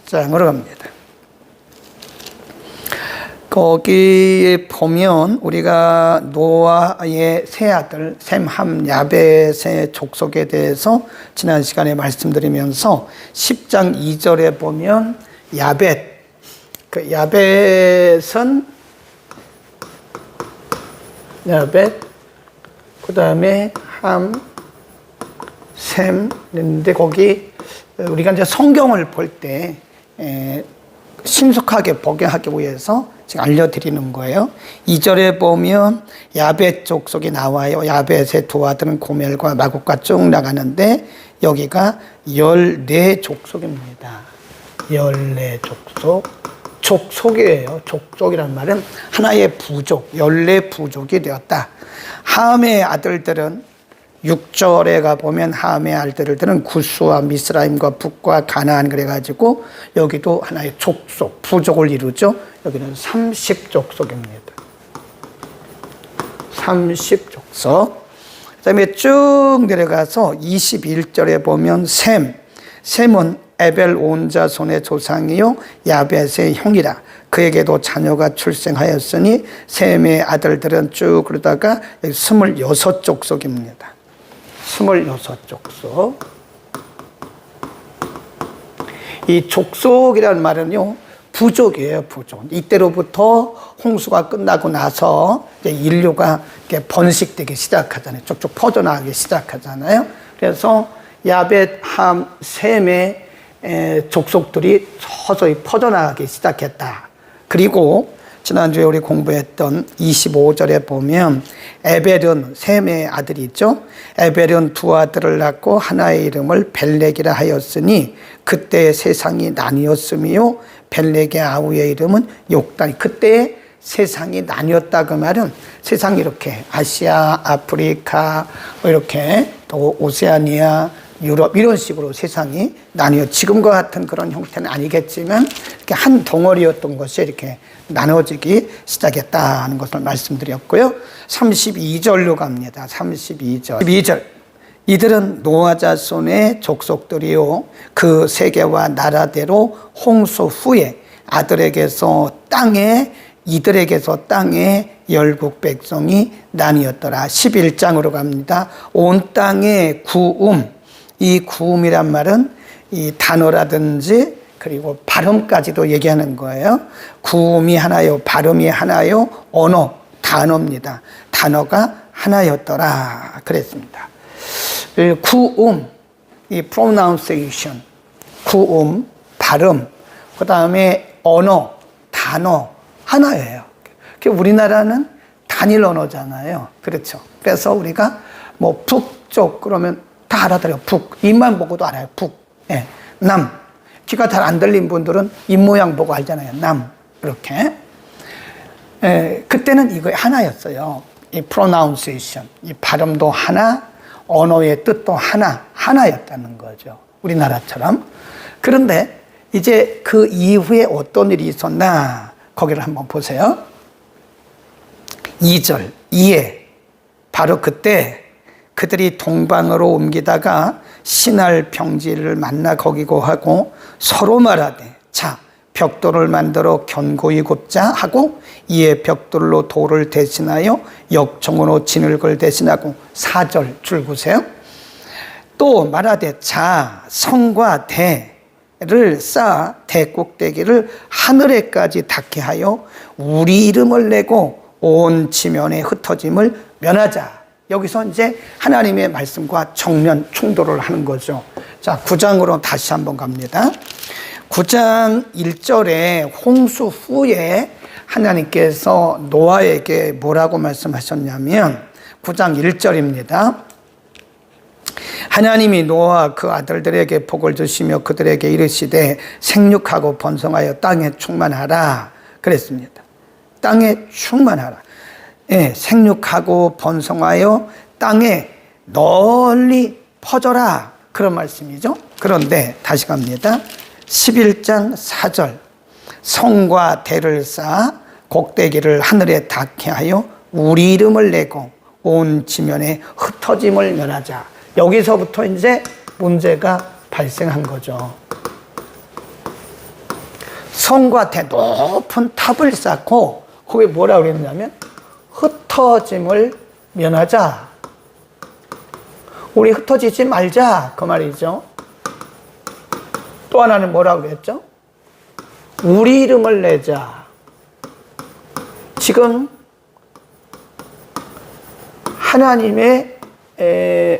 11장으로 갑니다. 거기에 보면 우리가 노아의 세 아들 셈, 함, 야벳의 족속에 대해서 지난 시간에 말씀드리면서 10장 2절에 보면 야벳, 그 야벳은 야벳, 그 다음에 함, 셈 있는데 거기 우리가 이제 성경을 볼 때 신속하게 복용하기 위해서 지금 알려드리는 거예요. 2절에 보면 야벳 족속이 나와요. 야벳의 두 아들은 고멜과 마국과 쭉 나가는데 여기가 14족속입니다. 14족속. 족속이에요. 족속이란 말은 하나의 부족, 14부족이 되었다. 함의 아들들은 6절에 가보면 함의 아들들은 구스와 미스라임과 북과 가나안 그래가지고 여기도 하나의 족속, 부족을 이루죠. 여기는 30족속입니다. 30족속. 그 다음에 쭉 내려가서 21절에 보면 셈은 에벨 온 자손의 조상이요 야벳의 형이라. 그에게도 자녀가 출생하였으니 셈의 아들들은 쭉 그러다가 26족속입니다. 26족속. 이 족속이라는 말은요, 부족이에요, 부족. 이때로부터 홍수가 끝나고 나서 이제 인류가 이렇게 번식되기 시작하잖아요. 쭉쭉 퍼져나가기 시작하잖아요. 그래서 야벳, 함, 셈의 족속들이 서서히 퍼져나가기 시작했다. 그리고 지난주에 우리 공부했던 25절에 보면 에벨은 셈의 아들이죠. 에벨은 두 아들을 낳고 하나의 이름을 벨렉이라 하였으니 그때 세상이 나뉘었으며 벨렉의 아우의 이름은 욕단. 그때 세상이 나뉘었다 그 말은 세상이 이렇게 아시아, 아프리카 이렇게 또 오세아니아, 유럽 이런 식으로 세상이 나뉘어 지금과 같은 그런 형태는 아니겠지만 이렇게 한 덩어리였던 것이 이렇게 나눠지기 시작했다는 것을 말씀드렸고요. 32절로 갑니다. 32절. 이들은 노아 자손의 족속들이요 그 세계와 나라대로 홍수 후에 이들에게서 땅에 열국 백성이 나뉘었더라. 11장으로 갑니다. 온 땅의 구음. 이 구음이란 말은 이 단어라든지 그리고 발음까지도 얘기하는 거예요. 구음이 하나요, 발음이 하나요, 언어, 단어입니다. 단어가 하나였더라 그랬습니다. 구음, 이 pronunciation, 구음, 발음, 그 다음에 언어, 단어 하나예요. 우리나라는 단일 언어잖아요. 그렇죠. 그래서 우리가 뭐 북쪽 그러면 다 알아들어요. 북. 입만 보고도 알아요. 북. 예. 남. 귀가 잘 안 들린 분들은 입 모양 보고 알잖아요. 남. 이렇게. 예. 그때는 이거 하나였어요. 이 pronunciation. 이 발음도 하나, 언어의 뜻도 하나였다는 거죠. 우리나라처럼. 그런데 이제 그 이후에 어떤 일이 있었나, 거기를 한번 보세요. 2절. 이에. 바로 그때 그들이 동방으로 옮기다가 신할 평지를 만나 거기고 하고 서로 말하되 자 벽돌을 만들어 견고히 굽자 하고 이에 벽돌로 돌을 대신하여 역청으로 진흙을 대신하고 4절 줄 보세요. 또 말하되 자 성과 대를 쌓아 대 꼭대기를 하늘에까지 닿게 하여 우리 이름을 내고 온 지면에 흩어짐을 면하자. 여기서 이제 하나님의 말씀과 정면 충돌을 하는 거죠. 자, 9장으로 다시 한번 갑니다. 9장 1절에 홍수 후에 하나님께서 노아에게 뭐라고 말씀하셨냐면 9장 1절입니다. 하나님이 노아와 그 아들들에게 복을 주시며 그들에게 이르시되 생육하고 번성하여 땅에 충만하라 그랬습니다. 땅에 충만하라. 예, 생육하고 번성하여 땅에 널리 퍼져라 그런 말씀이죠. 그런데 다시 갑니다. 11장 4절 성과 대를 쌓아 꼭대기를 하늘에 닿게 하여 우리 이름을 내고 온 지면에 흩어짐을 면하자. 여기서부터 이제 문제가 발생한 거죠. 성과 대 높은 탑을 쌓고 거기에 뭐라 그랬냐면 흩어짐을 면하자. 우리 흩어지지 말자 그 말이죠. 또 하나는 뭐라 그랬죠? 우리 이름을 내자. 지금 하나님의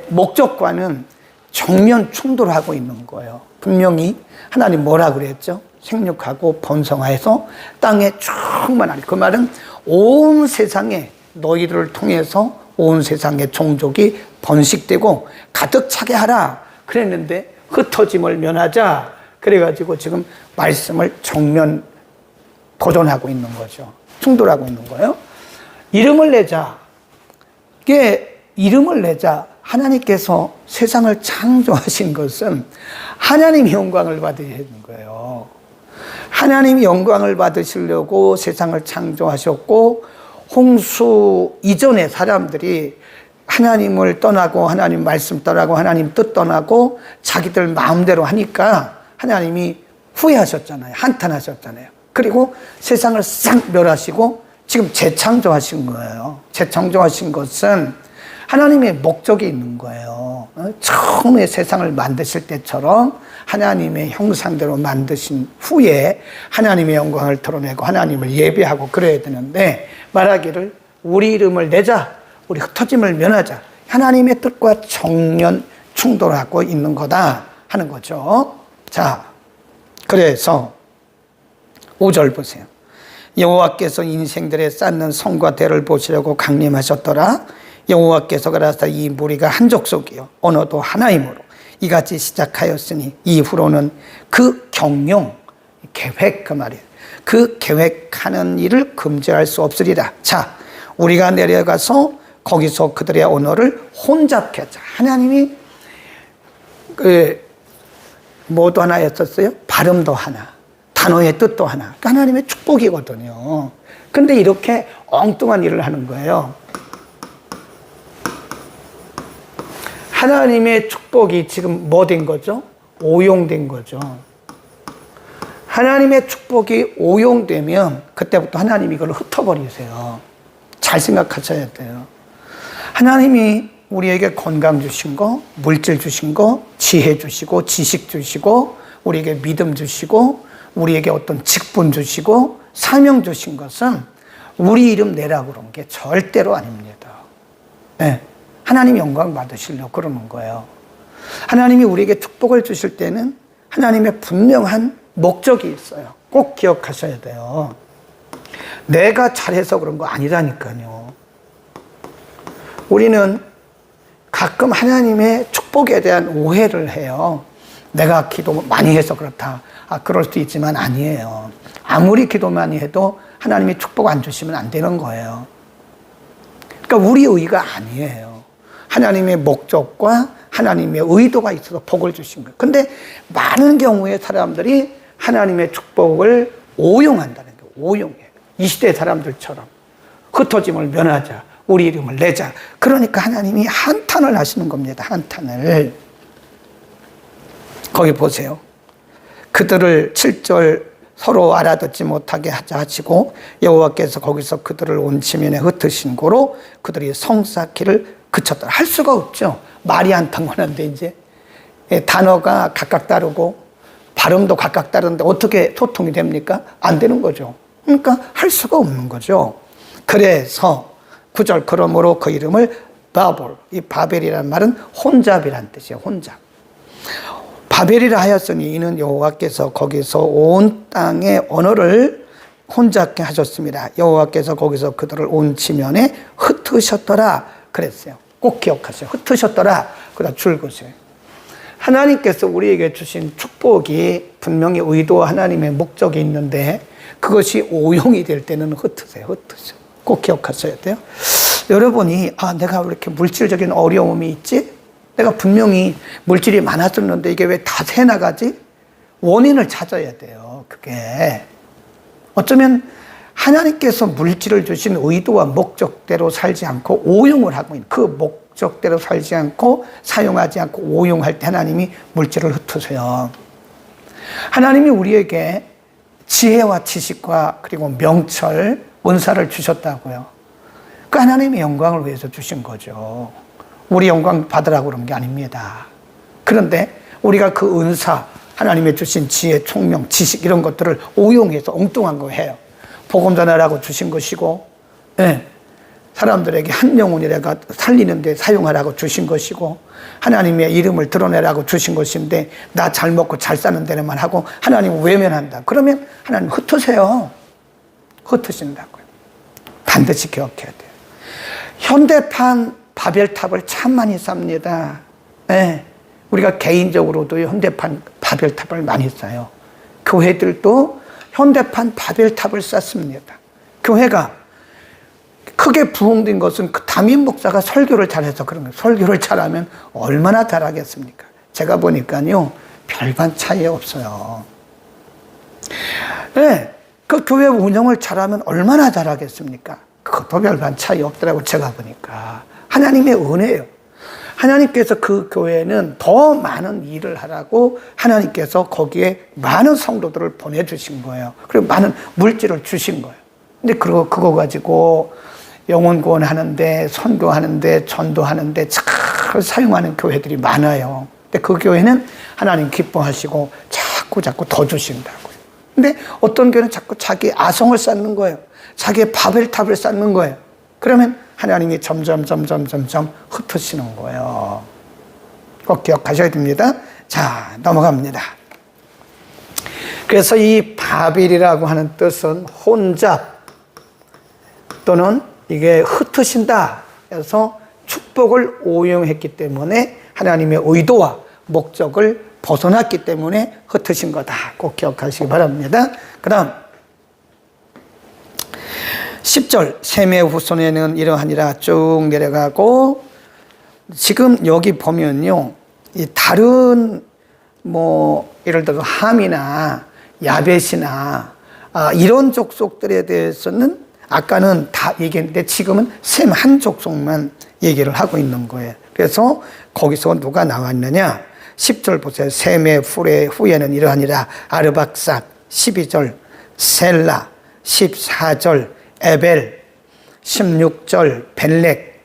목적과는 정면 충돌하고 있는 거예요. 분명히 하나님 뭐라 그랬죠? 생육하고 번성하여서 땅에 충만하리. 그 말은 온 세상에 너희를 통해서 온 세상의 종족이 번식되고 가득 차게 하라 그랬는데 흩어짐을 면하자 그래가지고 지금 말씀을 정면 도전하고 있는 거죠. 충돌하고 있는 거예요. 이름을 내자. 이게 이름을 내자. 하나님께서 세상을 창조하신 것은 하나님이 영광을 받으셔야 하는 거예요. 하나님이 영광을 받으시려고 세상을 창조하셨고 홍수 이전의 사람들이 하나님을 떠나고 하나님 말씀 떠나고 하나님 뜻 떠나고 자기들 마음대로 하니까 하나님이 후회하셨잖아요. 한탄하셨잖아요. 그리고 세상을 싹 멸하시고 지금 재창조하신 거예요. 재창조하신 것은 하나님의 목적이 있는 거예요. 처음에 세상을 만드실 때처럼 하나님의 형상대로 만드신 후에 하나님의 영광을 드러내고 하나님을 예배하고 그래야 되는데 말하기를 우리 이름을 내자. 우리 흩어짐을 면하자. 하나님의 뜻과 정면 충돌하고 있는 거다 하는 거죠. 자, 그래서 5절 보세요. 여호와께서 인생들에 쌓는 성과 대를 보시려고 강림하셨더라. 여호와께서 가라사 이 무리가 한 족속이요 언어도 하나이므로 이같이 시작하였으니 이후로는 그 경영 계획 그 말이에요. 그 계획하는 일을 금지할 수 없으리라. 자, 우리가 내려가서 거기서 그들의 언어를 혼잡케 하자. 하나님이 뭐도 하나 했었어요? 발음도 하나, 단어의 뜻도 하나. 그러니까 하나님의 축복이거든요. 근데 이렇게 엉뚱한 일을 하는 거예요. 하나님의 축복이 지금 뭐 된 거죠? 오용된 거죠. 하나님의 축복이 오용되면 그때부터 하나님이 이걸 흩어버리세요. 잘 생각하셔야 돼요. 하나님이 우리에게 건강 주신 거, 물질 주신 거, 지혜 주시고 지식 주시고 우리에게 믿음 주시고 우리에게 어떤 직분 주시고 사명 주신 것은 우리 이름 내라고 그런 게 절대로 아닙니다. 네. 하나님 영광 받으시려고 그러는 거예요. 하나님이 우리에게 축복을 주실 때는 하나님의 분명한 목적이 있어요. 꼭 기억하셔야 돼요. 내가 잘해서 그런 거 아니라니까요. 우리는 가끔 하나님의 축복에 대한 오해를 해요. 내가 기도 많이 해서 그렇다. 그럴 수도 있지만 아니에요. 아무리 기도 많이 해도 하나님이 축복 안 주시면 안 되는 거예요. 그러니까 우리 의가 아니에요. 하나님의 목적과 하나님의 의도가 있어서 복을 주신 거예요. 근데 많은 경우에 사람들이 하나님의 축복을 오용한다는 거예요. 오용해요. 이 시대 사람들처럼 흩어짐을 면하자. 우리 이름을 내자. 그러니까 하나님이 한탄을 하시는 겁니다. 한탄을. 거기 보세요. 그들을 7절 서로 알아듣지 못하게 하자 하시고 여호와께서 거기서 그들을 온 지면에 흩으신 고로 그들이 성 쌓기를 그쳤더라. 할 수가 없죠. 말이 안 통하는데 이제 단어가 각각 다르고 발음도 각각 다른데 어떻게 소통이 됩니까? 안 되는 거죠. 그러니까 할 수가 없는 거죠. 그래서 9절 그러므로 그 이름을 바벨, 이 바벨이라는 말은 혼잡이란 뜻이에요. 혼잡. 바벨이라 하였으니 이는 여호와께서 거기서 온 땅의 언어를 혼잡게 하셨습니다. 여호와께서 거기서 그들을 온 지면에 흩으셨더라 그랬어요. 꼭 기억하세요. 흩으셨더라. 그다 줄 그으세요. 하나님께서 우리에게 주신 축복이 분명히 의도와 하나님의 목적이 있는데 그것이 오용이 될 때는 흩으세요. 흩으세요. 꼭 기억하셔야 돼요. 여러분이 내가 왜 이렇게 물질적인 어려움이 있지? 내가 분명히 물질이 많았었는데 이게 왜 다 새나가지? 원인을 찾아야 돼요. 그게 어쩌면 하나님께서 물질을 주신 의도와 목적대로 살지 않고 오용을 하고 있는 그 목적대로 살지 않고 사용하지 않고 오용할 때 하나님이 물질을 흩으세요. 하나님이 우리에게 지혜와 지식과 그리고 명철, 은사를 주셨다고요. 그 하나님의 영광을 위해서 주신 거죠. 우리 영광 받으라고 그런 게 아닙니다. 그런데 우리가 그 은사, 하나님의 주신 지혜, 총명, 지식 이런 것들을 오용해서 엉뚱한 거 해요. 복음 전하라고 주신 것이고, 예, 사람들에게 한 영혼이라가 살리는 데 사용하라고 주신 것이고, 하나님의 이름을 드러내라고 주신 것인데 나 잘 먹고 잘 사는 데만 하고 하나님을 외면한다. 그러면 하나님 흩으세요. 흩으신다고요. 반드시 기억해야 돼요. 현대판 바벨탑을 참 많이 쌉니다. 네. 우리가 개인적으로도 현대판 바벨탑을 많이 쌓아요. 교회들도 현대판 바벨탑을 쌓습니다. 교회가 크게 부흥된 것은 그 담임 목사가 설교를 잘해서 그런 거예요. 설교를 잘하면 얼마나 잘하겠습니까? 제가 보니까요, 별반 차이 없어요. 네, 그 교회 운영을 잘하면 얼마나 잘하겠습니까? 그것도 별반 차이 없더라고, 제가 보니까. 하나님의 은혜예요. 하나님께서 그 교회는 더 많은 일을 하라고 하나님께서 거기에 많은 성도들을 보내주신 거예요. 그리고 많은 물질을 주신 거예요. 근데 그거 가지고 영혼 구원하는데, 선교하는데, 전도하는데 잘 사용하는 교회들이 많아요. 근데 그 교회는 하나님 기뻐하시고 자꾸 더 주신다고요. 근데 어떤 교회는 자꾸 자기 아성을 쌓는 거예요. 자기의 바벨탑을 쌓는 거예요. 그러면 하나님이 점점 흩으시는 거예요. 꼭 기억하셔야 됩니다. 자, 넘어갑니다. 그래서 이 바벨이라고 하는 뜻은 혼잡 또는 이게 흩으신다. 그래서 축복을 오용했기 때문에 하나님의 의도와 목적을 벗어났기 때문에 흩으신 거다. 꼭 기억하시기 바랍니다. 그 다음 10절 셈의 후손에는 이러하니라 쭉 내려가고, 지금 여기 보면요, 이 다른 예를 들어서 함이나 야벳이나 이런 족속들에 대해서는 아까는 다 얘기했는데 지금은 셈 한 족속만 얘기를 하고 있는 거예요. 그래서 거기서 누가 나왔느냐? 10절 보세요. 셈의 후에는 이러하니라 아르박삭, 12절 셀라, 14절 에벨, 16절 벨렉,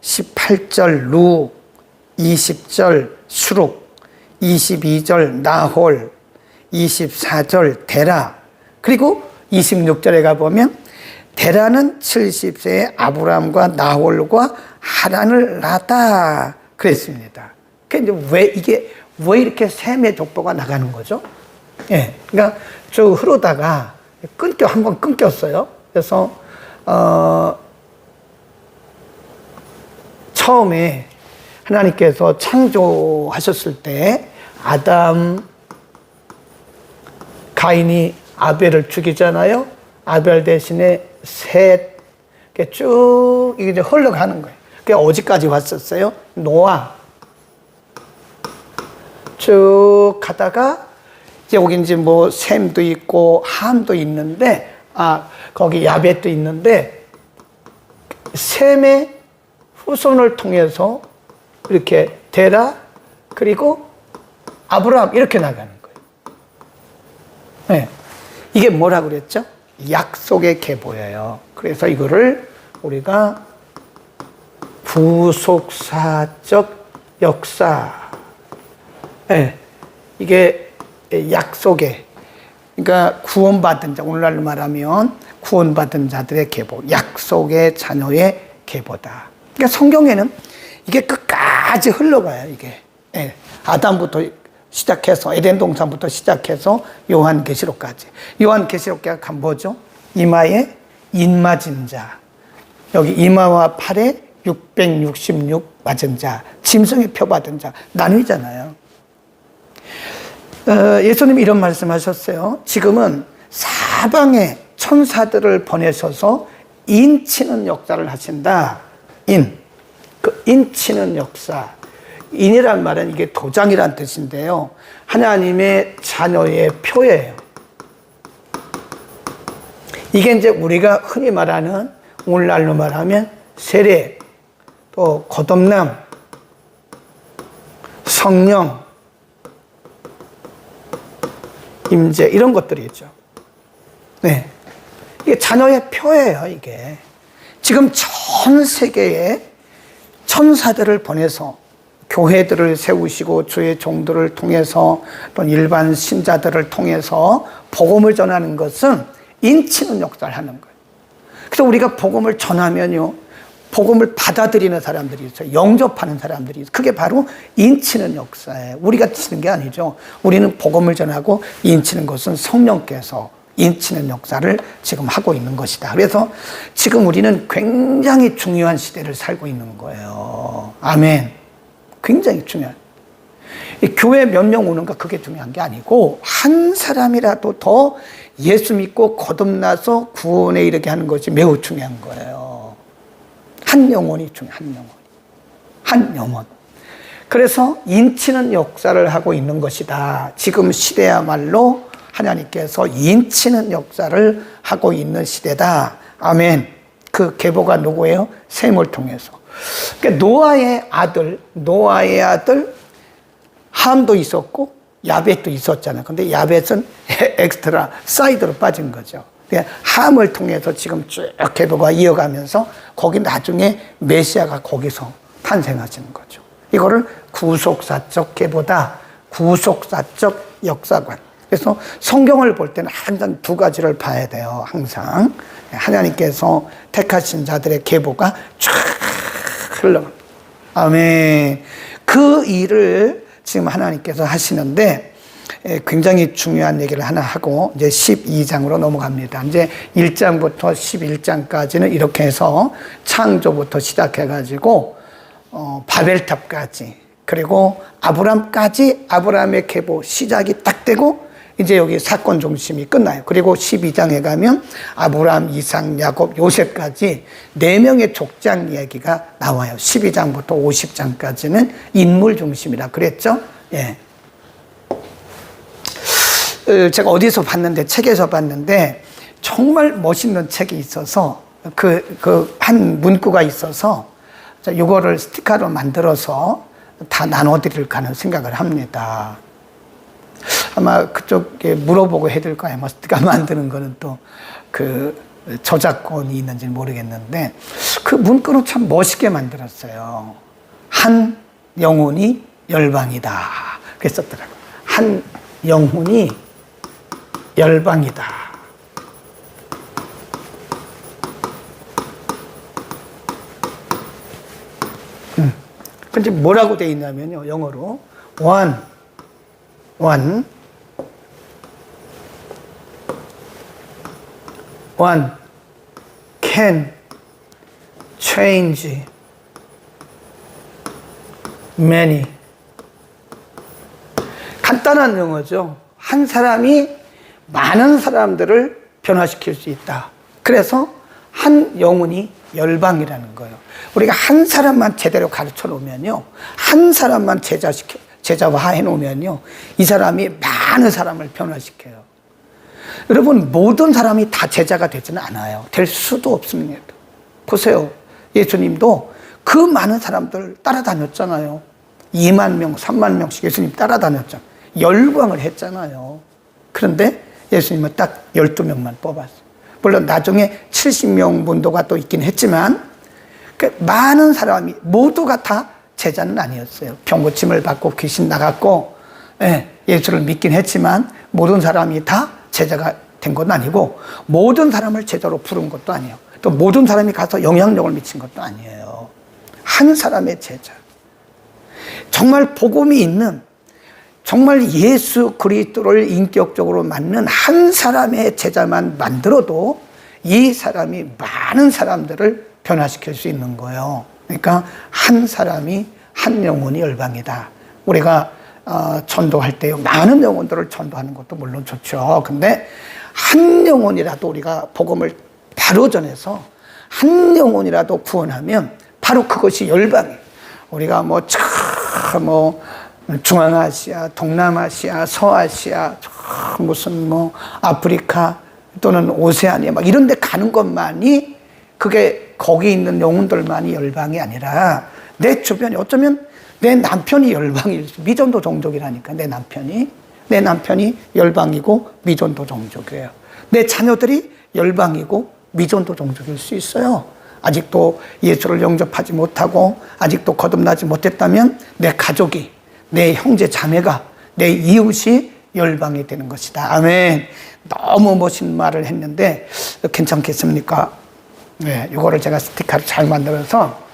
18절 루, 20절 수룩, 22절 나홀, 24절 데라. 그리고 26절에 가보면 데라는 70세에 아브람과 나홀과 하란을 낳았다 그랬습니다. 그런데 왜 이렇게 셈의 족보가 나가는 거죠? 예, 그러니까 쭉 흐르다가 한번 끊겼어요. 그래서 처음에 하나님께서 창조하셨을 때 아담, 가인이 아벨을 죽이잖아요. 아벨 대신에 셋, 쭉 이게 흘러가는 거예요. 그게 어디까지 왔었어요? 노아. 쭉 가다가 이제 여기 이제 셈도 있고 함도 있는데, 거기 야벳도 있는데, 셈의 후손을 통해서 이렇게 데라, 그리고 아브라함 이렇게 나가는 거예요. 네. 이게 뭐라고 그랬죠? 약속의 계보예요. 그래서 이거를 우리가 부속사적 역사, 네. 이게 약속의, 그러니까 구원받은 자, 오늘날로 말하면 구원받은 자들의 계보, 약속의 자녀의 계보다. 그러니까 성경에는 이게 끝까지 흘러가요, 이게. 네. 아담부터 시작해서, 에덴 동산부터 시작해서 요한계시록까지. 요한계시록가 가면 뭐죠? 이마에 인맞은 자. 여기 이마와 팔에 666 맞은 자. 짐승의 표 받은 자. 나뉘잖아요. 예수님이 이런 말씀 하셨어요. 지금은 사방에 천사들을 보내셔서 인치는 역사를 하신다. 그 인치는 역사. 인이란 말은 이게 도장이란 뜻인데요. 하나님의 자녀의 표예요. 이게 이제 우리가 흔히 말하는, 오늘날로 말하면 세례, 또 거듭남, 성령, 임재, 이런 것들이죠. 네. 이게 자녀의 표예요, 이게. 지금 전 세계에 천사들을 보내서 교회들을 세우시고 주의 종들을 통해서 또는 일반 신자들을 통해서 복음을 전하는 것은 인치는 역사를 하는 거예요. 그래서 우리가 복음을 전하면요, 복음을 받아들이는 사람들이 있어요. 영접하는 사람들이 있어요. 그게 바로 인치는 역사예요. 우리가 치는 게 아니죠. 우리는 복음을 전하고 인치는 것은 성령께서 인치는 역사를 지금 하고 있는 것이다. 그래서 지금 우리는 굉장히 중요한 시대를 살고 있는 거예요. 아멘. 굉장히 중요한. 교회 몇 명 오는가 그게 중요한 게 아니고 한 사람이라도 더 예수 믿고 거듭나서 구원에 이르게 하는 것이 매우 중요한 거예요. 한 영혼이 중요해. 한 영혼이. 한 영혼. 그래서 인치는 역사를 하고 있는 것이다. 지금 시대야말로 하나님께서 인치는 역사를 하고 있는 시대다. 아멘. 그 계보가 누구예요? 셈을 통해서. 그러니까 노아의 아들 함도 있었고 야벳도 있었잖아요. 근데 야벳은 엑스트라 사이드로 빠진 거죠. 그러니까 함을 통해서 지금 쭉 계보가 이어가면서 거기 나중에 메시아가 거기서 탄생하시는 거죠. 이거를 구속사적 계보다. 구속사적 역사관. 그래서 성경을 볼 때는 항상 두 가지를 봐야 돼요. 항상 하나님께서 택하신 자들의 계보가 쫙 흘러갑니다. 아멘. 그 일을 지금 하나님께서 하시는데 굉장히 중요한 얘기를 하나 하고 이제 12장으로 넘어갑니다. 이제 1장부터 11장까지는 이렇게 해서 창조부터 시작해가지고 바벨탑까지 그리고 아브람까지 아브람의 계보 시작이 딱 되고 이제 여기 사건 중심이 끝나요. 그리고 12장에 가면 아브람, 이삭, 야곱, 요셉까지 4명의 족장 이야기가 나와요. 12장부터 50장까지는 인물 중심이라 그랬죠. 예. 제가 어디서 봤는데, 책에서 봤는데 정말 멋있는 책이 있어서 한 문구가 있어서 이거를 스티커로 만들어서 다 나눠드릴까 하는 생각을 합니다. 아마 그쪽에 물어보고 해야 될 거예요. 뭐 스티커 만드는 거는 또 그 저작권이 있는지 모르겠는데 그 문구는 참 멋있게 만들었어요. 한 영혼이 열방이다. 그랬었더라고요. 한 영혼이 열방이다. 근데 뭐라고 되어 있냐면요. 영어로 one can change many. 간단한 영어죠. 한 사람이 많은 사람들을 변화시킬 수 있다. 그래서 한 영혼이 열방이라는 거예요. 우리가 한 사람만 제대로 가르쳐 놓으면요. 한 사람만 제자화해 놓으면요. 이 사람이 많은 사람을 변화시켜요. 여러분, 모든 사람이 다 제자가 되지는 않아요. 될 수도 없습니다. 보세요. 예수님도 그 많은 사람들 따라다녔잖아요. 2만 명, 3만 명씩 예수님 따라다녔잖아요. 열광을 했잖아요. 그런데 예수님은 딱 12명만 뽑았어요. 물론 나중에 70명 문도가 또 있긴 했지만 그 많은 사람이 모두가 다 제자는 아니었어요. 병고침을 받고 귀신 나갔고 예수를 믿긴 했지만 모든 사람이 다 제자가 된 건 아니고 모든 사람을 제자로 부른 것도 아니에요. 또 모든 사람이 가서 영향력을 미친 것도 아니에요. 한 사람의 제자. 정말 복음이 있는 정말 예수 그리스도를 인격적으로 맞는 한 사람의 제자만 만들어도 이 사람이 많은 사람들을 변화시킬 수 있는 거예요. 그러니까 한 사람이 한 영혼이 열방이다. 우리가 전도할 때요. 많은 영혼들을 전도하는 것도 물론 좋죠. 근데 한 영혼이라도 우리가 복음을 바로 전해서 한 영혼이라도 구원하면 바로 그것이 열방이에요. 우리가 중앙아시아, 동남아시아, 서아시아, 무슨 아프리카 또는 오세아니아 막 이런 데 가는 것만이 그게 거기 있는 영혼들만이 열방이 아니라 내 주변에 어쩌면 내 남편이 열방일 수, 미전도 종족이라니까 내 남편이 내 남편이 열방이고 미전도 종족이에요. 내 자녀들이 열방이고 미전도 종족일 수 있어요. 아직도 예수를 영접하지 못하고 아직도 거듭나지 못했다면 내 가족이, 내 형제 자매가, 내 이웃이 열방이 되는 것이다. 아멘. 너무 멋진 말을 했는데 괜찮겠습니까? 네, 이거를 제가 스티커를 잘 만들어서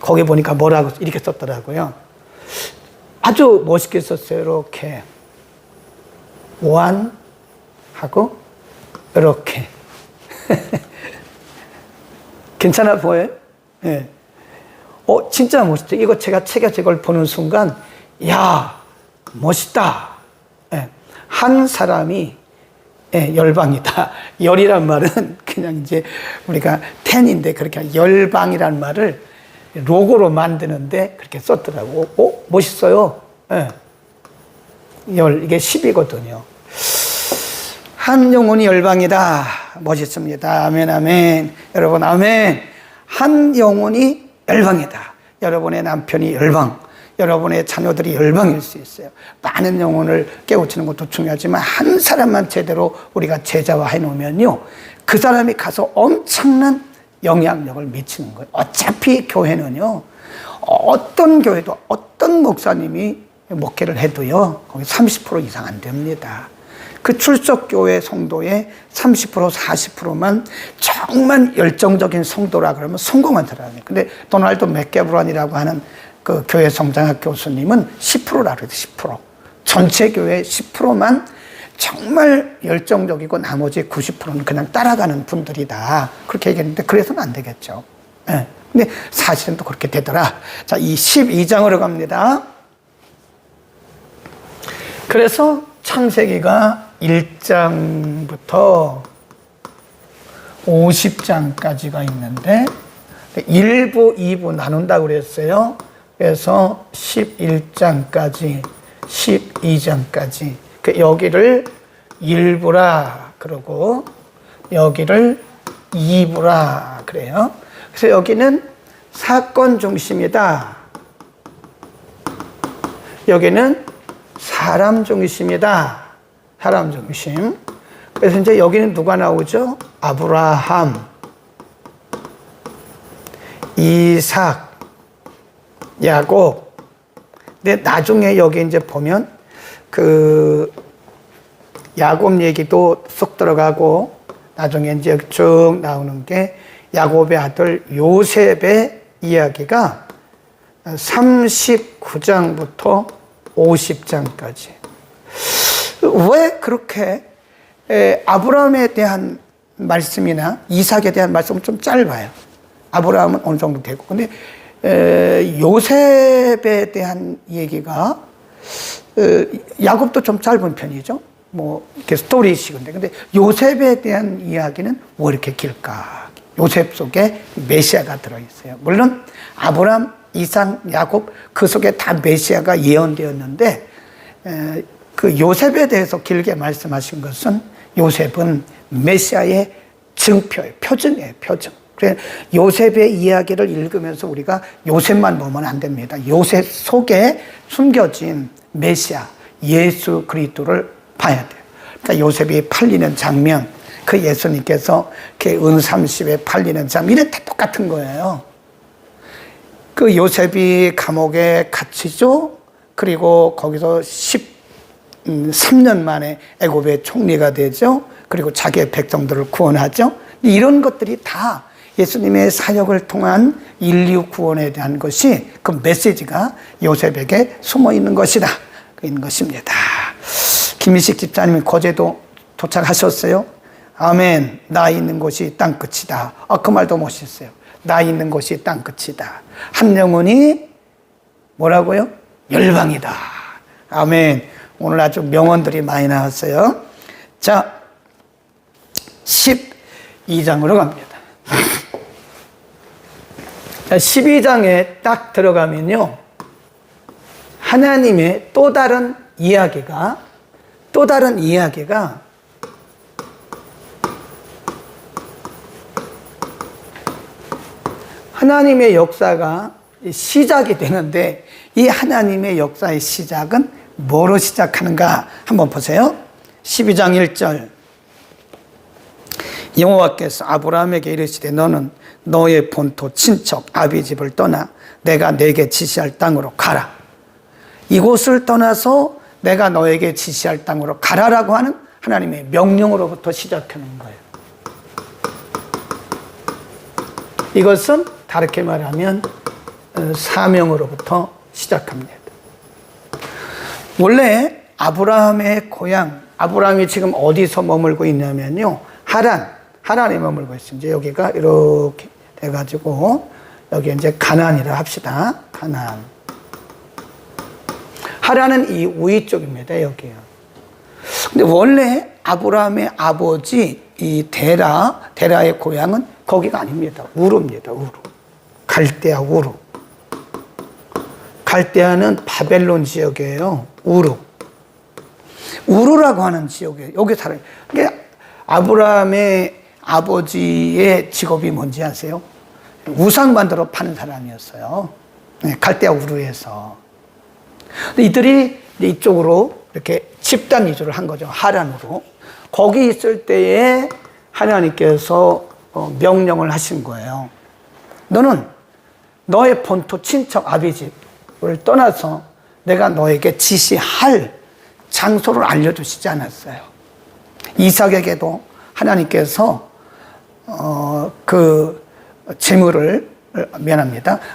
거기 보니까 뭐라고 이렇게 썼더라고요. 아주 멋있게 썼어요. 이렇게 원하고 이렇게 괜찮아 보여요? 네. 진짜 멋있죠. 이거 제가 책에 이걸 보는 순간 야 멋있다. 네. 한 사람이 열방이다. 열이란 말은 그냥 이제 우리가 텐인데 그렇게 열방이란 말을 로고로 만드는데 그렇게 썼더라고. 멋있어요. 네. 이게 10이거든요. 한 영혼이 열방이다. 멋있습니다. 아멘, 아멘. 여러분, 아멘. 한 영혼이 열방이다. 여러분의 남편이 열방, 여러분의 자녀들이 열방일 수 있어요. 많은 영혼을 깨우치는 것도 중요하지만 한 사람만 제대로 우리가 제자화해 놓으면요, 그 사람이 가서 엄청난 영향력을 미치는 거예요. 어차피 교회는요, 어떤 교회도 어떤 목사님이 목회를 해도요, 거기 30% 이상 안 됩니다. 그 출석교회 성도의 30%, 40%만 정말 열정적인 성도라 그러면 성공하더라고요. 근데 도널드 맥게브런이라고 하는 그 교회 성장학 교수님은 10%라 그래요. 10%. 전체 교회 10%만 정말 열정적이고 나머지 90%는 그냥 따라가는 분들이다. 그렇게 얘기했는데 그래서는 안 되겠죠. 네. 근데 사실은 또 그렇게 되더라. 자, 이 12장으로 갑니다. 그래서 창세기가 1장부터 50장까지가 있는데 1부, 2부 나눈다고 그랬어요. 그래서 11장까지, 12장까지. 여기를 1부라 그러고 여기를 2부라 그래요. 그래서 여기는 사건 중심이다. 여기는 사람 중심이다. 사람 중심. 그래서 이제 여기는 누가 나오죠? 아브라함, 이삭, 야곱. 근데 나중에 여기 이제 보면 그 야곱 얘기도 쏙 들어가고 나중에 이제 쭉 나오는 게 야곱의 아들 요셉의 이야기가 39장부터 50장까지. 왜 그렇게 아브라함에 대한 말씀이나 이삭에 대한 말씀은 좀 짧아요. 아브라함은 어느 정도 되고. 근데 요셉에 대한 얘기가 야곱도 좀 짧은 편이죠. 뭐 이렇게 스토리식인데, 근데 요셉에 대한 이야기는 왜 이렇게 길까? 요셉 속에 메시아가 들어있어요. 물론 아브라함, 이삭, 야곱 그 속에 다 메시아가 예언되었는데 그 요셉에 대해서 길게 말씀하신 것은 요셉은 메시아의 증표예요. 표징이에요. 표징. 그래서 요셉의 이야기를 읽으면서 우리가 요셉만 보면 안 됩니다. 요셉 속에 숨겨진 메시아 예수 그리스도를 봐야 돼요. 그러니까 요셉이 팔리는 장면, 그 예수님께서 그 은 30에 팔리는 장면, 이런 다 똑같은 거예요. 그 요셉이 감옥에 갇히죠. 그리고 거기서 13년 만에 애굽의 총리가 되죠. 그리고 자기의 백성들을 구원하죠. 이런 것들이 다 예수님의 사역을 통한 인류 구원에 대한 것이, 그 메시지가 요셉에게 숨어 있는 것이다. 있는 것입니다. 김희식 집사님이 거제도 도착하셨어요. 아멘. 나 있는 곳이 땅끝이다. 그 말도 멋있어요. 나 있는 곳이 땅끝이다. 한 영혼이 뭐라고요? 열방이다. 아멘. 오늘 아주 명언들이 많이 나왔어요. 자, 12장으로 갑니다. 자, 12장에 딱 들어가면요, 하나님의 또 다른 이야기가 하나님의 역사가 시작이 되는데, 이 하나님의 역사의 시작은 뭐로 시작하는가 한번 보세요. 12장 1절. 여호와께서 아브라함에게 이르시되 너는 너의 본토 친척 아비집을 떠나 내가 내게 지시할 땅으로 가라. 이곳을 떠나서 내가 너에게 지시할 땅으로 가라라고 하는 하나님의 명령으로부터 시작하는 거예요. 이것은 다르게 말하면 사명으로부터 시작합니다. 원래 아브라함의 고향, 아브라함이 지금 어디서 머물고 있냐면요, 하란에 머물고 있습니다. 여기가 이렇게 돼가지고 여기 이제 가나안이라 합시다. 가나안. 하란은 이 우위 쪽입니다. 여기요. 근데 원래 아브라함의 아버지 이 데라의 고향은 거기가 아닙니다. 우르입니다. 우르. 갈대아 우르. 갈대아는 바벨론 지역이에요. 우르라고 하는 지역이에요. 여기 살아요. 그러니까 아브라함의 아버지의 직업이 뭔지 아세요? 우상 만들어 파는 사람이었어요. 갈대아 우르에서. 근데 이들이 이쪽으로 이렇게 집단 이주를 한 거죠. 하란으로. 거기 있을 때에 하나님께서 명령을 하신 거예요. 너는 너의 본토 친척 아비집을 떠나서 내가 너에게 지시할 장소를 알려주시지 않았어요. 이삭에게도 하나님께서 그 제물을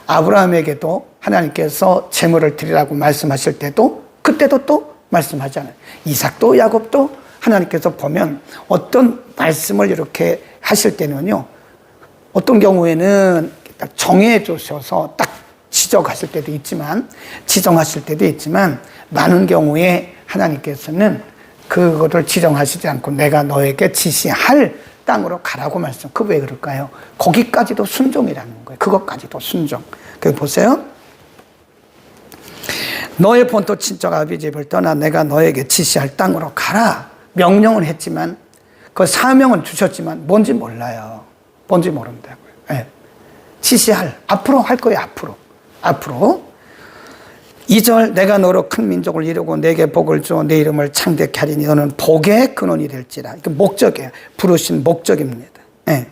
아브라함에게도 하나님께서 제물을 드리라고 말씀하실 때도 그때도 또 말씀하잖아요. 이삭도 야곱도 하나님께서 보면 어떤 말씀을 이렇게 하실 때는요, 어떤 경우에는 딱 정해 주셔서 딱 지적하실 때도 있지만, 지정하실 때도 있지만, 많은 경우에 하나님께서는 그거를 지정하시지 않고 내가 너에게 지시할 땅으로 가라고 말씀. 그 왜 그럴까요? 거기까지도 순종이라는 거예요. 그것까지도 순종. 그 보세요. 너의 본토 친척 아비집을 떠나 내가 너에게 지시할 땅으로 가라. 명령은 했지만 그 사명은 주셨지만 뭔지 몰라요. 뭔지 모른다고요. 네. 지시할, 앞으로 할 거예요. 앞으로 2절 내가 너로 큰 민족을 이루고 내게 복을 주어 내 이름을 창대케 하리니 너는 복의 근원이 될지라. 이게 목적이에요. 부르신 목적입니다. 네.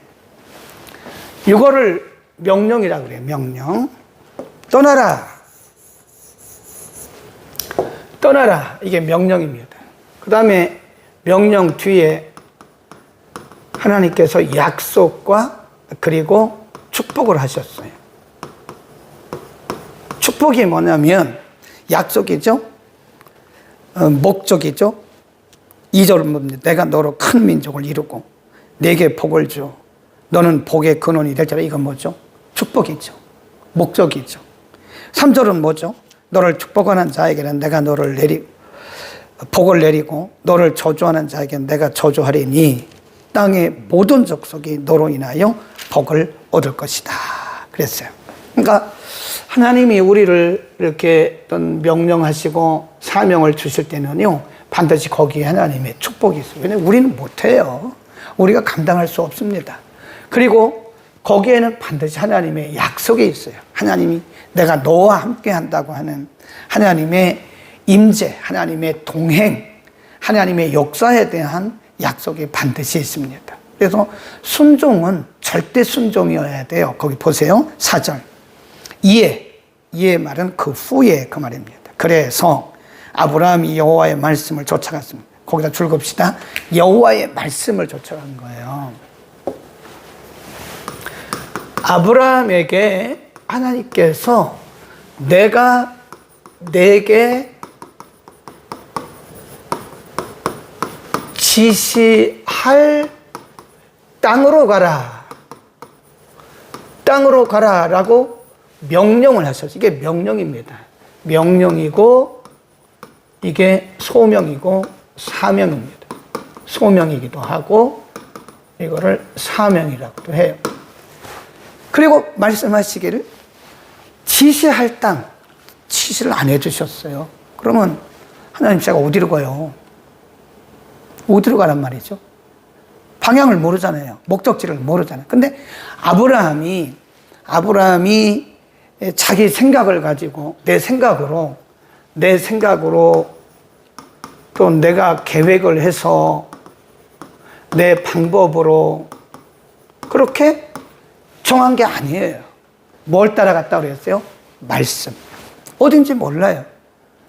이거를 명령이라고 그래요. 명령. 떠나라. 이게 명령입니다. 그 다음에 명령 뒤에 하나님께서 약속과 그리고 축복을 하셨어요. 축복이 뭐냐면 약속이죠. 목적이죠. 2절은 뭡니까? 내가 너로 큰 민족을 이루고 내게 복을 줘. 너는 복의 근원이 될지라. 이건 뭐죠? 축복이죠. 목적이죠. 3절은 뭐죠? 너를 축복하는 자에게는 내가 복을 내리고 너를 저주하는 자에게는 내가 저주하리니 땅의 모든 족속이 너로 인하여 복을 얻을 것이다. 그랬어요. 그러니까 하나님이 우리를 이렇게 어떤 명령하시고 사명을 주실 때는요, 반드시 거기에 하나님의 축복이 있어요. 왜냐하면 우리는 못해요. 우리가 감당할 수 없습니다. 그리고 거기에는 반드시 하나님의 약속이 있어요. 하나님이 내가 너와 함께 한다고 하는 하나님의 임재, 하나님의 동행, 하나님의 역사에 대한 약속이 반드시 있습니다. 그래서 순종은 절대 순종이어야 돼요. 거기 보세요. 4절. 이의 말은 그 후에 그 말입니다. 그래서 아브라함이 여호와의 말씀을 쫓아갔습니다. 거기다 줄 긋읍시다. 여호와의 말씀을 쫓아간 거예요. 아브라함에게 하나님께서 내가 내게 지시할 땅으로 가라라고 명령을 하셨어요. 이게 명령입니다. 명령이고 이게 소명이고 사명입니다. 소명이기도 하고 이거를 사명이라고도 해요. 그리고 말씀하시기를 지시할 땅, 지시를 안 해주셨어요. 그러면 하나님 제가 어디로 가요? 어디로 가란 말이죠? 방향을 모르잖아요. 목적지를 모르잖아요. 근데 아브라함이 자기 생각을 가지고 내 생각으로 또 내가 계획을 해서 내 방법으로 그렇게 정한 게 아니에요. 뭘 따라갔다 그랬어요? 말씀. 어딘지 몰라요.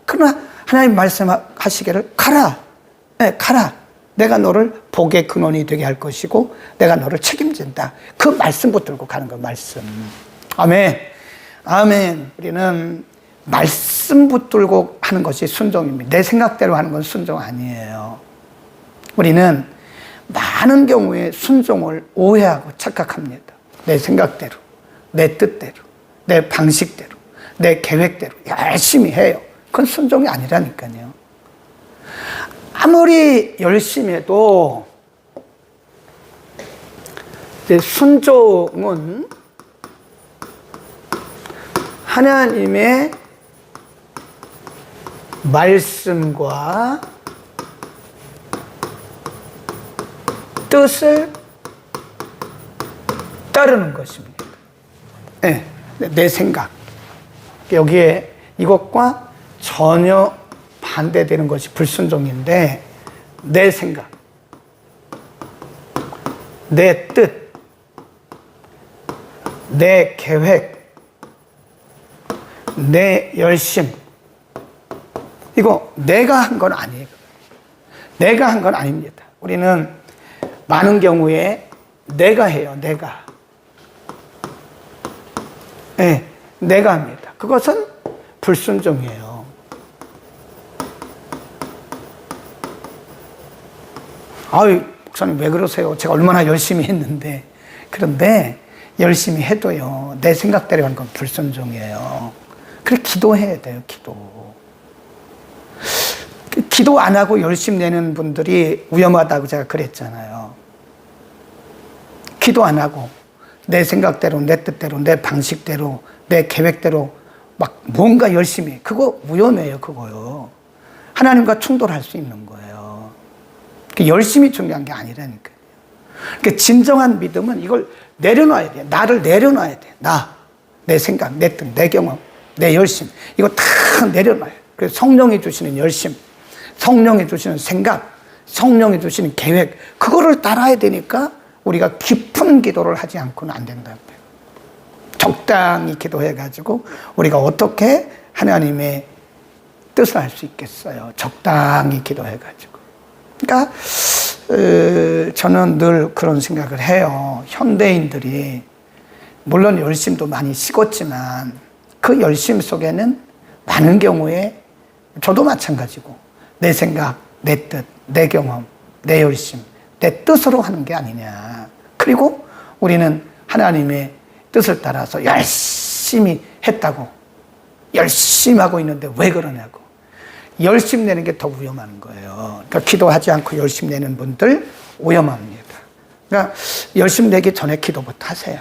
그러나 하나님 말씀하시기를 가라. 네, 가라. 내가 너를 복의 근원이 되게 할 것이고 내가 너를 책임진다. 그 말씀 붙들고 가는 거 말씀. 아멘. 아멘. 우리는 말씀 붙들고 하는 것이 순종입니다. 내 생각대로 하는 건 순종 아니에요. 우리는 많은 경우에 순종을 오해하고 착각합니다. 내 생각대로, 내 뜻대로, 내 방식대로, 내 계획대로 열심히 해요. 그건 순종이 아니라니까요. 아무리 열심히 해도 순종은 하나님의 말씀과 뜻을 따르는 것입니다. 네, 내 생각. 여기에 이것과 전혀 반대되는 것이 불순종인데, 내 생각, 내 뜻, 내 계획, 내 열심, 이거 내가 한 건 아니에요. 내가 한 건 아닙니다. 우리는 많은 경우에 내가 해요. 내가. 네, 내가 합니다. 그것은 불순종이에요. 아유, 목사님 왜 그러세요? 제가 얼마나 열심히 했는데. 그런데 열심히 해도요, 내 생각대로 하는 건 불순종이에요. 그래, 기도해야 돼요. 기도 안 하고 열심 내는 분들이 위험하다고 제가 그랬잖아요. 기도 안 하고 내 생각대로, 내 뜻대로, 내 방식대로, 내 계획대로 막 뭔가 열심히, 그거 위험해요. 그거요. 하나님과 충돌할 수 있는 거예요. 열심히 중요한 게 아니라니까요. 그러니까 진정한 믿음은 이걸 내려놔야 돼요. 나를 내려놔야 돼요. 내 생각, 내 뜻, 내 경험, 내 열심, 이거 다 내려놔요. 그래서 성령이 주시는 열심, 성령이 주시는 생각, 성령이 주시는 계획, 그거를 따라야 되니까 우리가 깊은 기도를 하지 않고는 안 된다고요. 적당히 기도해가지고 우리가 어떻게 하나님의 뜻을 할 수 있겠어요. 적당히 기도해가지고. 그러니까 저는 늘 그런 생각을 해요. 현대인들이 물론 열심도 많이 식었지만 그 열심 속에는 많은 경우에 저도 마찬가지고 내 생각, 내 뜻, 내 경험, 내 열심, 내 뜻으로 하는 게 아니냐. 그리고 우리는 하나님의 뜻을 따라서 열심히 했다고, 열심히 하고 있는데 왜 그러냐고. 열심 내는 게 더 위험한 거예요. 그러니까 기도하지 않고 열심 내는 분들 위험합니다. 그러니까 열심 내기 전에 기도부터 하세요.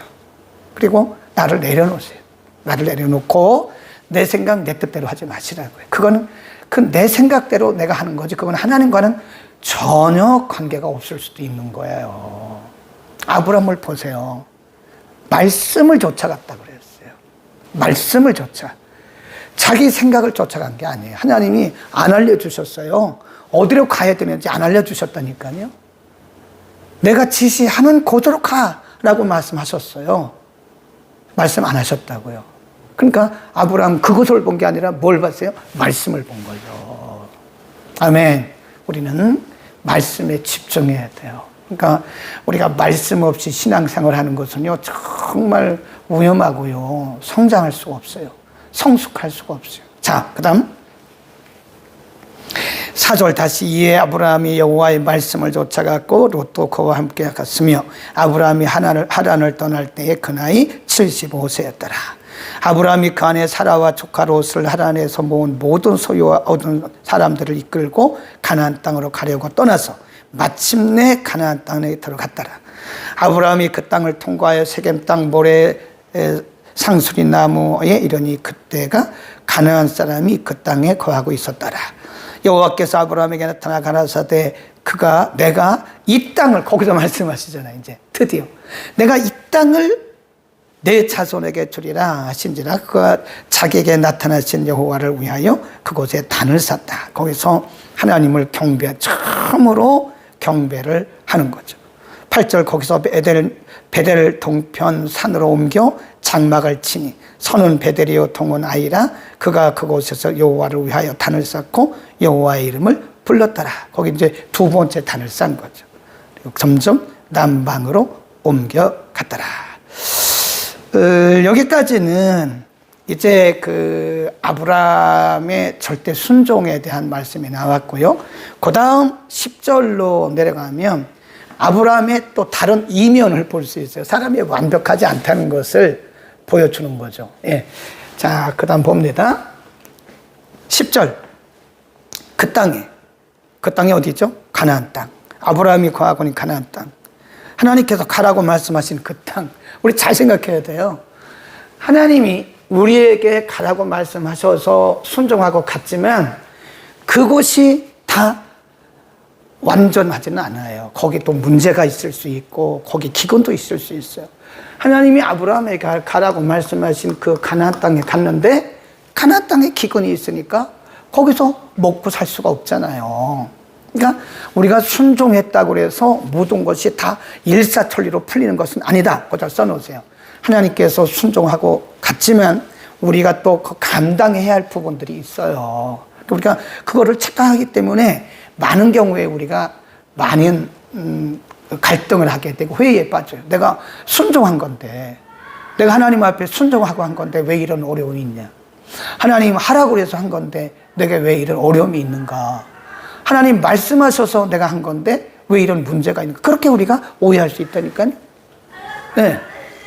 그리고 나를 내려놓으세요. 나를 내려놓고 내 생각, 내 뜻대로 하지 마시라고요. 그거는 그 내 생각대로 내가 하는 거지, 그건 하나님과는 전혀 관계가 없을 수도 있는 거예요. 아브라함을 보세요. 말씀을 쫓아갔다 그랬어요. 말씀을 쫓아. 자기 생각을 쫓아간 게 아니에요. 하나님이 안 알려주셨어요. 어디로 가야 되는지 안 알려주셨다니까요. 내가 지시하는 곳으로 가라고 말씀하셨어요. 말씀 안 하셨다고요. 그러니까 아브라함 그것을 본 게 아니라 뭘 봤어요? 말씀을 본 거죠. 아멘. 우리는 말씀에 집중해야 돼요. 그러니까 우리가 말씀 없이 신앙생활 하는 것은요, 정말 위험하고요, 성장할 수가 없어요. 성숙할 수가 없어요. 자, 그 다음 4절 다시. 이에 아브라함이 여호와의 말씀을 쫓아갔고 롯도 그와 함께 갔으며 아브라함이 하란을 떠날 때에 그 나이 75세였더라. 아브라함이 그 안에 사라와 조카 롯을 하란에서 모은 모든 소유와 얻은 사람들을 이끌고 가나안 땅으로 가려고 떠나서 마침내 가나안 땅에 들어갔더라. 아브라함이 그 땅을 통과하여 세겜 땅 모래 상수리 나무에 이르니 그때가 가나안 사람이 그 땅에 거하고 있었더라. 여호와께서 아브라함에게 나타나 가라사대 내가 이 땅을, 거기서 말씀하시잖아요. 이제 드디어 내가 이 땅을 내 자손에게 주리라 하신지라. 그가 자기에게 나타나신 여호와를 위하여 그곳에 단을 샀다. 거기서 하나님을 처음으로 경배를 하는 거죠. 8절 거기서 베델 동편 산으로 옮겨 장막을 치니 선은 베델이요 동은 아이라 그가 그곳에서 여호와를 위하여 단을 쌓고 여호와의 이름을 불렀더라. 거기 이제 두 번째 단을 쌓은 거죠. 그리고 점점 남방으로 옮겨갔더라. 여기까지는 이제 그 아브라함의 절대 순종에 대한 말씀이 나왔고요. 그 다음 10절로 내려가면 아브라함의 또 다른 이면을 볼 수 있어요. 사람이 완벽하지 않다는 것을 보여주는 거죠. 예. 자, 그 다음 봅니다. 10절. 그 땅이 어디죠? 가나안 땅. 아브라함이 거하고는 가나안 땅. 하나님께서 가라고 말씀하신 그 땅. 우리 잘 생각해야 돼요. 하나님이 우리에게 가라고 말씀하셔서 순종하고 갔지만 그곳이 다 완전하지는 않아요. 거기 또 문제가 있을 수 있고 거기 기근도 있을 수 있어요. 하나님이 아브라함에게 가라고 말씀하신 그 가나안 땅에 갔는데 가나안 땅에 기근이 있으니까 거기서 먹고 살 수가 없잖아요. 그러니까 우리가 순종했다고 해서 모든 것이 다 일사천리로 풀리는 것은 아니다. 거기다 써놓으세요. 하나님께서 순종하고 갔지만 우리가 또 감당해야 할 부분들이 있어요. 우리가 그거를 착각하기 때문에 많은 경우에 우리가 많은 갈등을 하게 되고 회의에 빠져요. 내가 순종한 건데, 내가 하나님 앞에 순종하고 한 건데 왜 이런 어려움이 있냐? 하나님 하라고 해서 한 건데 내게 왜 이런 어려움이 있는가? 하나님 말씀하셔서 내가 한 건데 왜 이런 문제가 있는가? 그렇게 우리가 오해할 수 있다니까요. 네.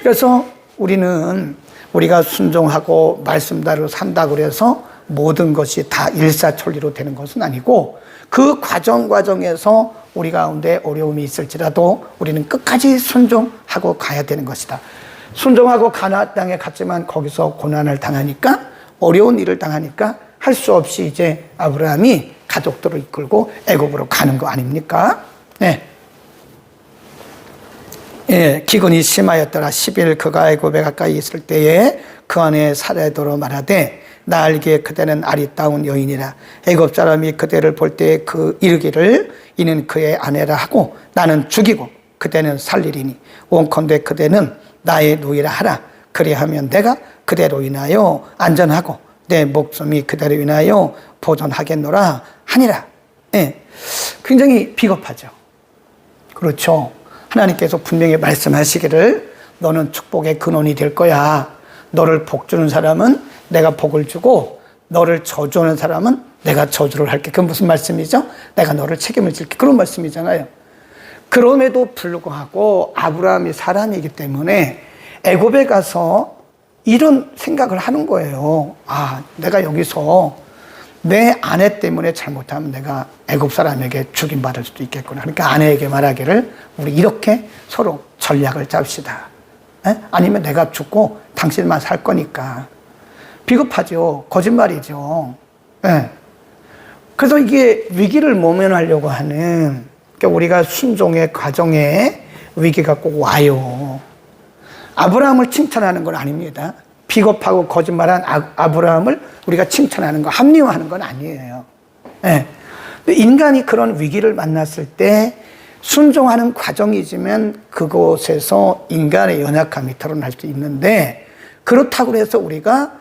그래서 우리가 순종하고 말씀대로 산다고 해서 모든 것이 다 일사천리로 되는 것은 아니고 그 과정에서 우리 가운데 어려움이 있을지라도 우리는 끝까지 순종하고 가야 되는 것이다. 순종하고 가나안 땅에 갔지만 거기서 고난을 당하니까 어려운 일을 당하니까 할 수 없이 이제 아브라함이 가족들을 이끌고 애굽으로 가는 거 아닙니까? 네. 예, 기근이 심하였더라. 10일 그가 애굽에 가까이 있을 때에 그 안에 사례도로 말하되 나 알기에 그대는 아리따운 여인이라. 애굽 사람이 그대를 볼 때 그 이르기를 이는 그의 아내라 하고 나는 죽이고 그대는 살리리니 원컨대 그대는 나의 누이라 하라. 그리하면 내가 그대로 인하여 안전하고 내 목숨이 그대로 인하여 보존하겠노라 하니라. 예, 굉장히 비겁하죠. 그렇죠. 하나님께서 분명히 말씀하시기를 너는 축복의 근원이 될 거야. 너를 복 주는 사람은 내가 복을 주고 너를 저주하는 사람은 내가 저주를 할게. 그건 무슨 말씀이죠? 내가 너를 책임을 질게. 그런 말씀이잖아요. 그럼에도 불구하고 아브라함이 사람이기 때문에 애굽에 가서 이런 생각을 하는 거예요. 아, 내가 여기서 내 아내 때문에 잘못하면 내가 애굽 사람에게 죽임받을 수도 있겠구나. 그러니까 아내에게 말하기를 우리 이렇게 서로 전략을 짭시다. 에? 아니면 내가 죽고 당신만 살 거니까. 비겁하죠. 거짓말이죠. 에. 그래서 이게 위기를 모면하려고 하는, 그러니까 우리가 순종의 과정에 위기가 꼭 와요. 아브라함을 칭찬하는 건 아닙니다. 비겁하고 거짓말한 아브라함을 우리가 칭찬하는 거, 합리화하는 건 아니에요. 네. 인간이 그런 위기를 만났을 때 순종하는 과정이지만 그곳에서 인간의 연약함이 드러날 수 있는데 그렇다고 해서 우리가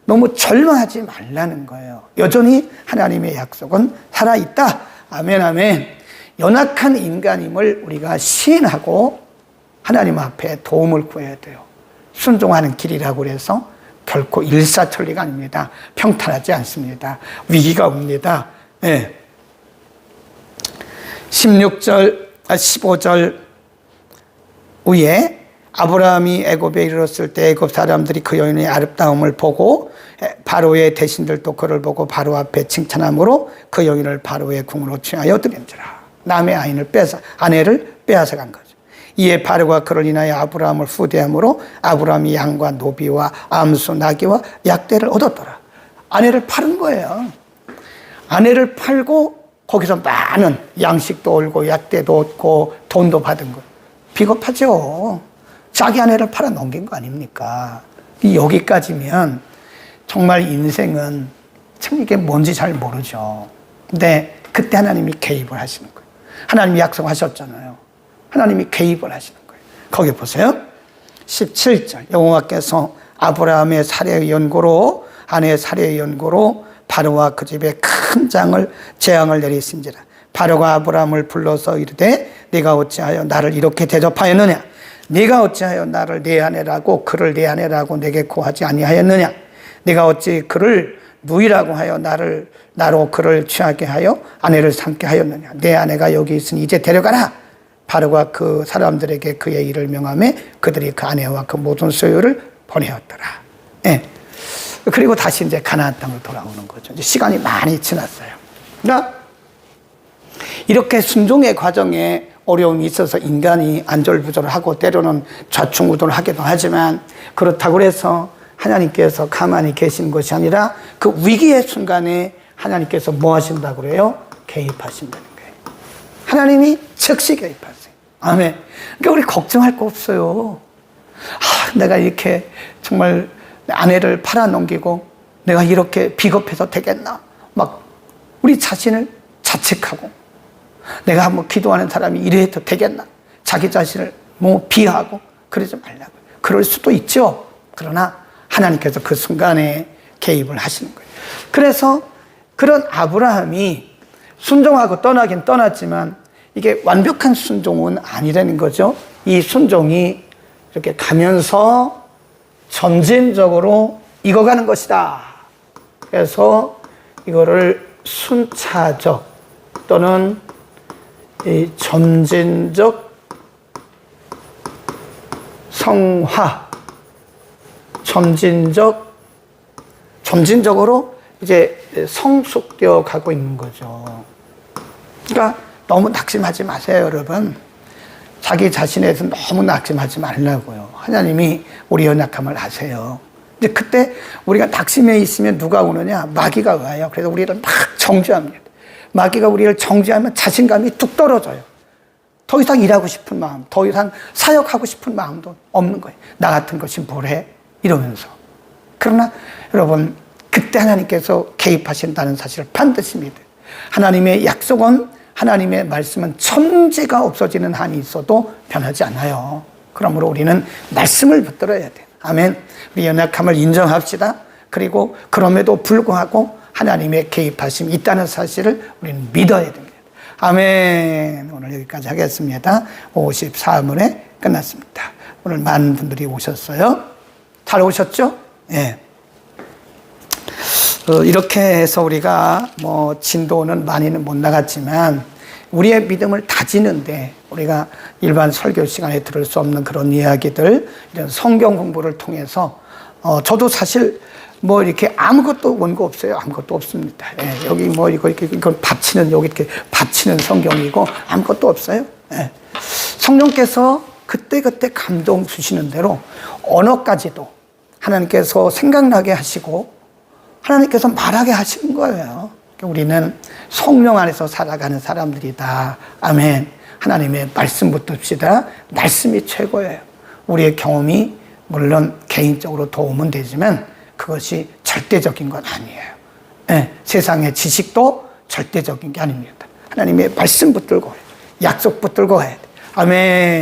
너무 절망하지 말라는 거예요. 여전히 하나님의 약속은 살아있다. 아멘, 아멘. 연약한 인간임을 우리가 시인하고 하나님 앞에 도움을 구해야 돼요. 순종하는 길이라고 해서 결코 일사천리가 아닙니다. 평탄하지 않습니다. 위기가 옵니다. 네. 15절 후에 아브라함이 애굽에 이르렀을 때 애굽 사람들이 그 여인의 아름다움을 보고 바로의 대신들도 그를 보고 바로 앞에 칭찬함으로 그 여인을 바로의 궁으로 취하여 드린지라. 남의 아내를 빼앗아 간 거죠. 이에 바로가 그를 인하여 아브라함을 후대함으로 아브라함이 양과 노비와 암소 나귀와 약대를 얻었더라. 아내를 파는 거예요. 아내를 팔고 거기서 많은 양식도 얻고 약대도 얻고 돈도 받은 거예요. 비겁하죠. 자기 아내를 팔아 넘긴 거 아닙니까? 여기까지면 정말 인생은 참 이게 뭔지 잘 모르죠. 근데 그때 하나님이 개입을 하시는 거예요. 하나님이 약속하셨잖아요. 하나님이 개입을 하시는 거예요. 거기 보세요. 17절 여호와께서 아브라함의 살해의 연고로 아내의 살해의 연고로 바로와 그 집에 큰 재앙을 내리신지라. 바로가 아브라함을 불러서 이르되 네가 어찌하여 나를 이렇게 대접하였느냐? 네가 어찌하여 나를 내 아내라고 그를 내 아내라고 내게 고하지 아니하였느냐? 네가 어찌 그를 누이라고 하여 나로 그를 취하게 하여 아내를 삼게 하였느냐? 내 아내가 여기 있으니 이제 데려가라. 바로가 그 사람들에게 그의 일을 명하며 그들이 그 아내와 그 모든 소유를 보내었더라. 예. 그리고 다시 이제 가나안 땅으로 돌아오는 거죠. 이제 시간이 많이 지났어요. 그러니까 이렇게 순종의 과정에 어려움이 있어서 인간이 안절부절하고 때로는 좌충우돌 하기도 하지만 그렇다고 해서 하나님께서 가만히 계신 것이 아니라 그 위기의 순간에 하나님께서 뭐 하신다고 그래요? 개입하신다는 거예요. 하나님이 즉시 개입하세요. 아멘. 그러니까 우리 걱정할 거 없어요. 내가 이렇게 정말 아내를 팔아넘기고 내가 이렇게 비겁해서 되겠나? 막 우리 자신을 자책하고 내가 한번 기도하는 사람이 이래도 되겠나? 자기 자신을 뭐 비하하고 그러지 말라고요. 그럴 수도 있죠. 그러나 하나님께서 그 순간에 개입을 하시는 거예요. 그래서 그런 아브라함이 순종하고 떠나긴 떠났지만 이게 완벽한 순종은 아니라는 거죠. 이 순종이 이렇게 가면서 점진적으로 익어가는 것이다. 그래서 이거를 순차적 또는 이 점진적 성화, 점진적으로 이제 성숙되어 가고 있는 거죠. 그러니까 너무 낙심하지 마세요, 여러분. 자기 자신에 대해서 너무 낙심하지 말라고요. 하나님이 우리 연약함을 아세요. 근데 그때 우리가 낙심해 있으면 누가 오느냐? 마귀가 와요. 그래서 우리를 막 정죄합니다. 마귀가 우리를 정죄하면 자신감이 뚝 떨어져요. 더 이상 일하고 싶은 마음, 더 이상 사역하고 싶은 마음도 없는 거예요. 나 같은 것이 뭘 해? 이러면서. 그러나 여러분, 그때 하나님께서 개입하신다는 사실을 반드시 믿어요. 하나님의 약속은, 하나님의 말씀은 천지가 없어지는 한이 있어도 변하지 않아요. 그러므로 우리는 말씀을 붙들어야 돼요. 아멘. 우리 연약함을 인정합시다. 그리고 그럼에도 불구하고 하나님의 개입하심이 있다는 사실을 우리는 믿어야 됩니다. 아멘. 오늘 여기까지 하겠습니다. 54문에 끝났습니다. 오늘 많은 분들이 오셨어요. 잘 오셨죠? 예. 이렇게 해서 우리가 뭐 진도는 많이는 못 나갔지만 우리의 믿음을 다지는데 우리가 일반 설교 시간에 들을 수 없는 그런 이야기들, 이런 성경 공부를 통해서 저도 사실 뭐 이렇게 아무것도 원고 없어요. 아무것도 없습니다. 예, 여기 뭐 이건 받치는, 여기 이렇게 받치는 성경이고 아무것도 없어요. 예. 성령께서 그때그때 감동 주시는 대로 언어까지도 하나님께서 생각나게 하시고 하나님께서 말하게 하시는 거예요. 우리는 성령 안에서 살아가는 사람들이다. 아멘. 하나님의 말씀 붙듭시다. 말씀이 최고예요. 우리의 경험이 물론 개인적으로 도움은 되지만 그것이 절대적인 건 아니에요. 네, 세상의 지식도 절대적인 게 아닙니다. 하나님의 말씀 붙들고 약속 붙들고 해야 돼. 아멘.